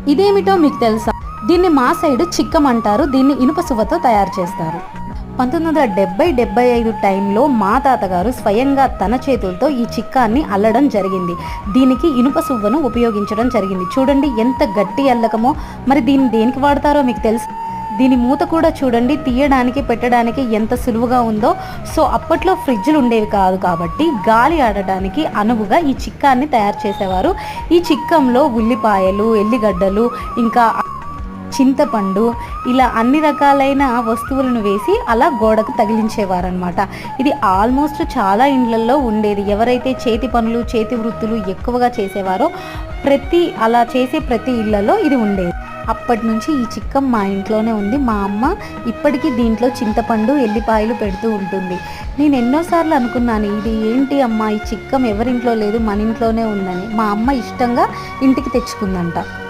ఇదేమిటో మీకు తెలుసా? దీన్ని మా సైడు చిక్కం అంటారు. దీన్ని ఇనుప సువ్వతో తయారు చేస్తారు. 1970-75 టైంలో మా తాతగారు స్వయంగా తన చేతులతో ఈ చిక్కాన్ని అల్లడం జరిగింది. దీనికి ఇనుప సువ్వను ఉపయోగించడం జరిగింది. చూడండి ఎంత గట్టి అల్లకమో. మరి దీన్ని దేనికి వాడతారో మీకు తెలుసు? దీని మూత కూడా చూడండి, తీయడానికి పెట్టడానికి ఎంత సులువుగా ఉందో. సో అప్పట్లో ఫ్రిడ్జ్లు ఉండేవి కాదు కాబట్టి గాలి ఆడటానికి అనువుగా ఈ చిక్కాన్ని తయారు చేసేవారు. ఈ చిక్కంలో ఉల్లిపాయలు, ఎల్లిగడ్డలు, ఇంకా చింతపండు, ఇలా అన్ని రకాలైన వస్తువులను వేసి అలా గోడకు తగిలించేవారనమాట. ఇది ఆల్మోస్ట్ చాలా ఇండ్లల్లో ఉండేది. ఎవరైతే చేతి పనులు, చేతి వృత్తులు ఎక్కువగా చేసేవారో అలా చేసే ప్రతి ఇళ్లలో ఇది ఉండేది. అప్పటి నుంచి ఈ చిక్కం మా ఇంట్లోనే ఉంది. మా అమ్మ ఇప్పటికీ దీంట్లో చింతపండు, ఎల్లిపాయలు పెడుతూ ఉంటుంది. నేను ఎన్నోసార్లు అనుకున్నాను, ఇది ఏంటి అమ్మ, ఈ చిక్కం ఎవరింట్లో లేదు, మన ఇంట్లోనే ఉందని. మా అమ్మ ఇష్టంగా ఇంటికి తెచ్చుకుందంట.